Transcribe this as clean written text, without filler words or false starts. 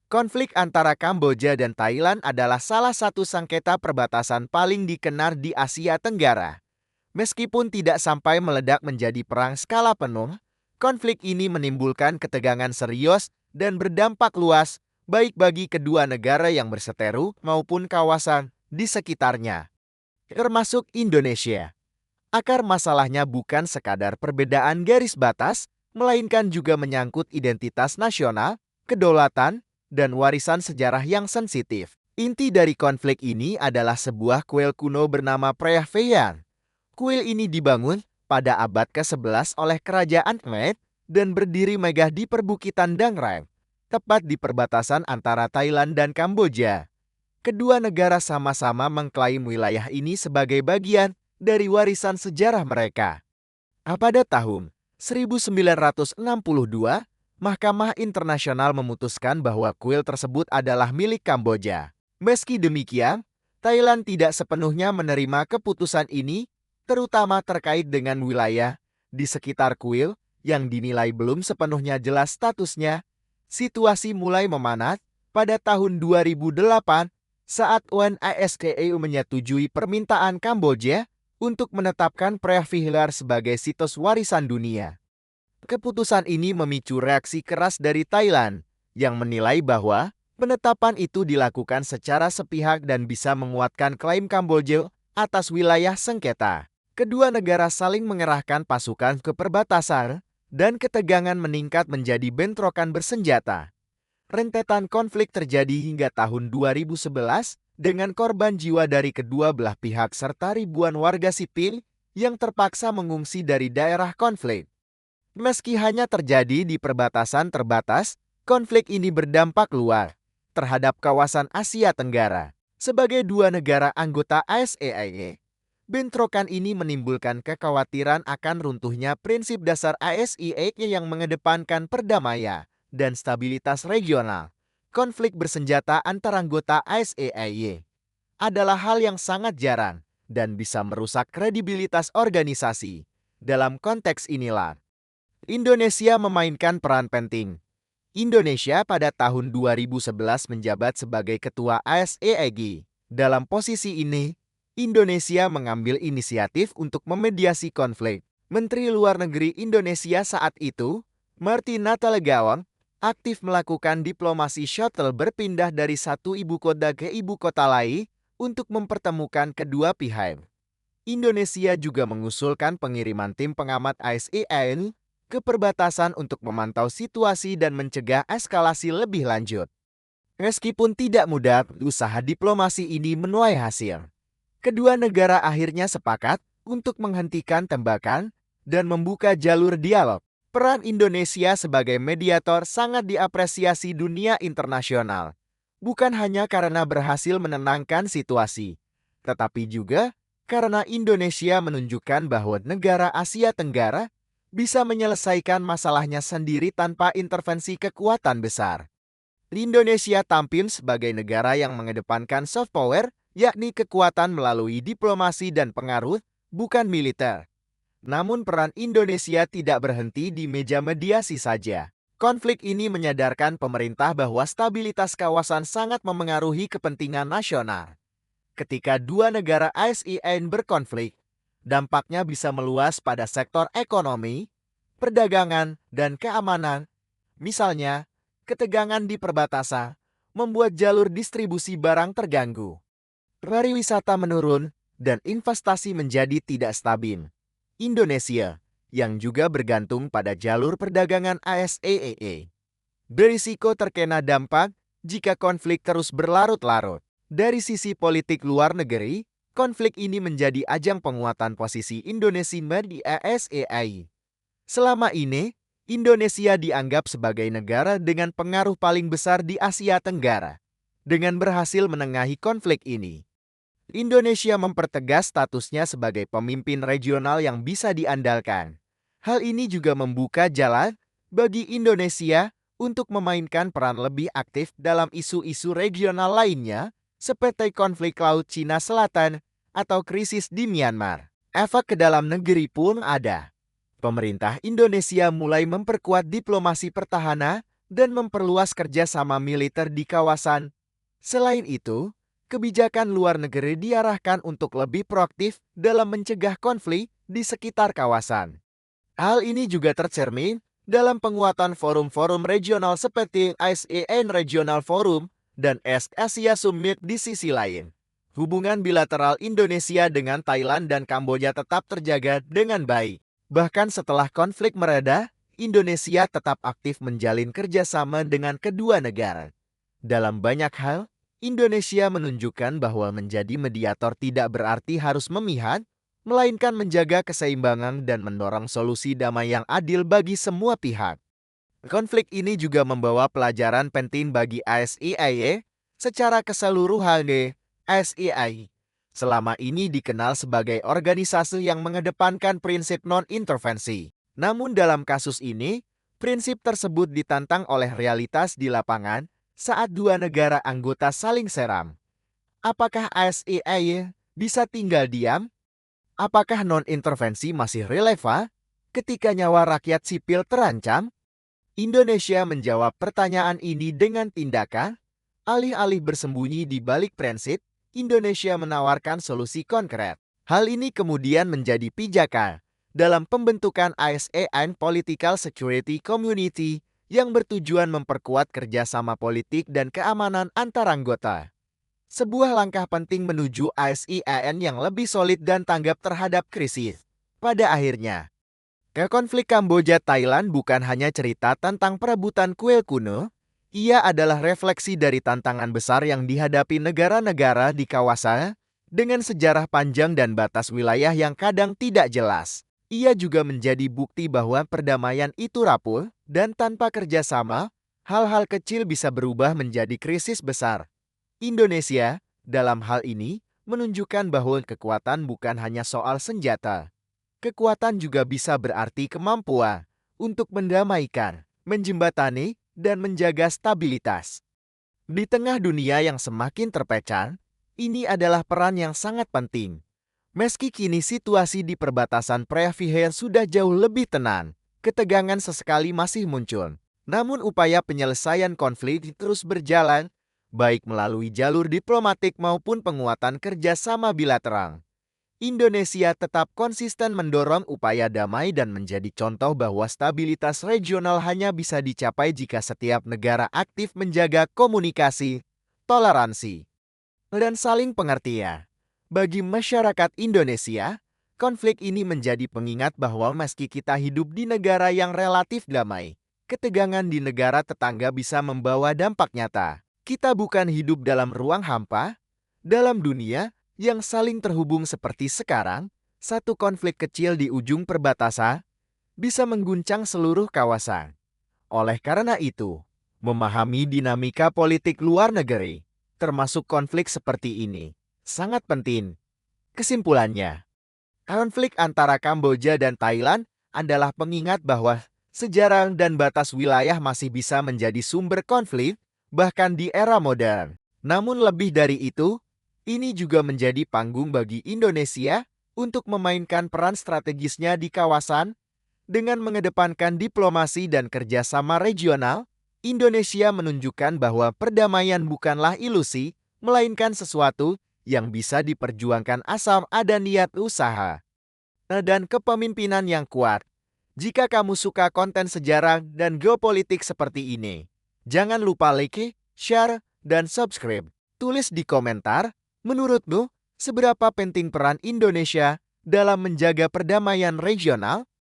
Konflik antara Kamboja dan Thailand adalah salah satu sengketa perbatasan paling dikenal di Asia Tenggara. Meskipun tidak sampai meledak menjadi perang skala penuh, konflik ini menimbulkan ketegangan serius dan berdampak luas, baik bagi kedua negara yang berseteru maupun kawasan di sekitarnya, termasuk Indonesia. Akar masalahnya bukan sekadar perbedaan garis batas, melainkan juga menyangkut identitas nasional, kedaulatan, dan warisan sejarah yang sensitif. Inti dari konflik ini adalah sebuah kuil kuno bernama Preah Vihear. Kuil ini dibangun pada abad ke-11 oleh Kerajaan Khmer dan berdiri megah di perbukitan Dang Rang, tepat di perbatasan antara Thailand dan Kamboja. Kedua negara sama-sama mengklaim wilayah ini sebagai bagian dari warisan sejarah mereka. Pada tahun 1962, Mahkamah Internasional memutuskan bahwa kuil tersebut adalah milik Kamboja. Meski demikian, Thailand tidak sepenuhnya menerima keputusan ini, terutama terkait dengan wilayah di sekitar kuil yang dinilai belum sepenuhnya jelas statusnya. Situasi mulai memanas pada tahun 2008 saat UNESCO menyetujui permintaan Kamboja untuk menetapkan Preah Vihear sebagai situs warisan dunia. Keputusan ini memicu reaksi keras dari Thailand, yang menilai bahwa penetapan itu dilakukan secara sepihak dan bisa menguatkan klaim Kamboja atas wilayah sengketa. Kedua negara saling mengerahkan pasukan ke perbatasan, dan ketegangan meningkat menjadi bentrokan bersenjata. Rentetan konflik terjadi hingga tahun 2011, dengan korban jiwa dari kedua belah pihak serta ribuan warga sipil yang terpaksa mengungsi dari daerah konflik. Meski hanya terjadi di perbatasan terbatas, konflik ini berdampak luas terhadap kawasan Asia Tenggara. Sebagai dua negara anggota ASEAN, bentrokan ini menimbulkan kekhawatiran akan runtuhnya prinsip dasar ASEAN yang mengedepankan perdamaian dan stabilitas regional. Konflik bersenjata antar anggota ASEAN adalah hal yang sangat jarang dan bisa merusak kredibilitas organisasi. Dalam konteks inilah, Indonesia memainkan peran penting. Indonesia pada tahun 2011 menjabat sebagai ketua ASEAN. Dalam posisi ini, Indonesia mengambil inisiatif untuk memediasi konflik. Menteri Luar Negeri Indonesia saat itu, Marty Natalegaon, aktif melakukan diplomasi shuttle berpindah dari satu ibu kota ke ibu kota lain untuk mempertemukan kedua pihak. Indonesia juga mengusulkan pengiriman tim pengamat ASEAN ke perbatasan untuk memantau situasi dan mencegah eskalasi lebih lanjut. Meskipun tidak mudah, usaha diplomasi ini menuai hasil. Kedua negara akhirnya sepakat untuk menghentikan tembakan dan membuka jalur dialog. Peran Indonesia sebagai mediator sangat diapresiasi dunia internasional, bukan hanya karena berhasil menenangkan situasi, tetapi juga karena Indonesia menunjukkan bahwa negara Asia Tenggara bisa menyelesaikan masalahnya sendiri tanpa intervensi kekuatan besar. Indonesia tampil sebagai negara yang mengedepankan soft power, yakni kekuatan melalui diplomasi dan pengaruh, bukan militer. Namun peran Indonesia tidak berhenti di meja mediasi saja. Konflik ini menyadarkan pemerintah bahwa stabilitas kawasan sangat memengaruhi kepentingan nasional. Ketika dua negara ASEAN berkonflik, dampaknya bisa meluas pada sektor ekonomi, perdagangan, dan keamanan. Misalnya, ketegangan di perbatasan membuat jalur distribusi barang terganggu, pariwisata menurun, dan investasi menjadi tidak stabil. Indonesia, yang juga bergantung pada jalur perdagangan ASEAN, berisiko terkena dampak jika konflik terus berlarut-larut. Dari sisi politik luar negeri, konflik ini menjadi ajang penguatan posisi Indonesia di ASEAN. Selama ini, Indonesia dianggap sebagai negara dengan pengaruh paling besar di Asia Tenggara. Dengan berhasil menengahi konflik ini, Indonesia mempertegas statusnya sebagai pemimpin regional yang bisa diandalkan. Hal ini juga membuka jalan bagi Indonesia untuk memainkan peran lebih aktif dalam isu-isu regional lainnya, seperti konflik Laut Cina Selatan atau krisis di Myanmar. Efek ke dalam negeri pun ada. Pemerintah Indonesia mulai memperkuat diplomasi pertahanan dan memperluas kerjasama militer di kawasan. Selain itu, kebijakan luar negeri diarahkan untuk lebih proaktif dalam mencegah konflik di sekitar kawasan. Hal ini juga tercermin dalam penguatan forum-forum regional seperti ASEAN Regional Forum dan East Asia Summit di sisi lain. Hubungan bilateral Indonesia dengan Thailand dan Kamboja tetap terjaga dengan baik. Bahkan setelah konflik mereda, Indonesia tetap aktif menjalin kerjasama dengan kedua negara. Dalam banyak hal, Indonesia menunjukkan bahwa menjadi mediator tidak berarti harus memihak, melainkan menjaga keseimbangan dan mendorong solusi damai yang adil bagi semua pihak. Konflik ini juga membawa pelajaran penting bagi ASEAN secara keseluruhan. ASEAN selama ini dikenal sebagai organisasi yang mengedepankan prinsip non-intervensi. Namun dalam kasus ini, prinsip tersebut ditantang oleh realitas di lapangan saat dua negara anggota saling serang. Apakah ASEAN bisa tinggal diam? Apakah non-intervensi masih relevan ketika nyawa rakyat sipil terancam? Indonesia menjawab pertanyaan ini dengan tindakan. Alih-alih bersembunyi di balik prinsip, Indonesia menawarkan solusi konkret. Hal ini kemudian menjadi pijakan dalam pembentukan ASEAN Political Security Community yang bertujuan memperkuat kerjasama politik dan keamanan antar anggota. Sebuah langkah penting menuju ASEAN yang lebih solid dan tanggap terhadap krisis. Pada akhirnya, konflik Kamboja-Thailand bukan hanya cerita tentang perebutan kuil kuno, ia adalah refleksi dari tantangan besar yang dihadapi negara-negara di kawasan dengan sejarah panjang dan batas wilayah yang kadang tidak jelas. Ia juga menjadi bukti bahwa perdamaian itu rapuh dan tanpa kerjasama, hal-hal kecil bisa berubah menjadi krisis besar. Indonesia, dalam hal ini, menunjukkan bahwa kekuatan bukan hanya soal senjata. Kekuatan juga bisa berarti kemampuan untuk mendamaikan, menjembatani, dan menjaga stabilitas. Di tengah dunia yang semakin terpecah, ini adalah peran yang sangat penting. Meski kini situasi di perbatasan Previher sudah jauh lebih tenang, ketegangan sesekali masih muncul. Namun upaya penyelesaian konflik terus berjalan, baik melalui jalur diplomatik maupun penguatan kerjasama bilateral. Indonesia tetap konsisten mendorong upaya damai dan menjadi contoh bahwa stabilitas regional hanya bisa dicapai jika setiap negara aktif menjaga komunikasi, toleransi, dan saling pengertian. Bagi masyarakat Indonesia, konflik ini menjadi pengingat bahwa meski kita hidup di negara yang relatif damai, ketegangan di negara tetangga bisa membawa dampak nyata. Kita bukan hidup dalam ruang hampa. Dalam dunia yang saling terhubung seperti sekarang, satu konflik kecil di ujung perbatasan bisa mengguncang seluruh kawasan. Oleh karena itu, memahami dinamika politik luar negeri, termasuk konflik seperti ini, sangat penting. Kesimpulannya, konflik antara Kamboja dan Thailand adalah pengingat bahwa sejarah dan batas wilayah masih bisa menjadi sumber konflik, bahkan di era modern. Namun lebih dari itu, ini juga menjadi panggung bagi Indonesia untuk memainkan peran strategisnya di kawasan. Dengan mengedepankan diplomasi dan kerjasama regional, Indonesia menunjukkan bahwa perdamaian bukanlah ilusi, melainkan sesuatu yang bisa diperjuangkan asal ada niat usaha dan kepemimpinan yang kuat. Jika kamu suka konten sejarah dan geopolitik seperti ini, jangan lupa like, share, dan subscribe. Tulis di komentar, menurutmu, seberapa penting peran Indonesia dalam menjaga perdamaian regional?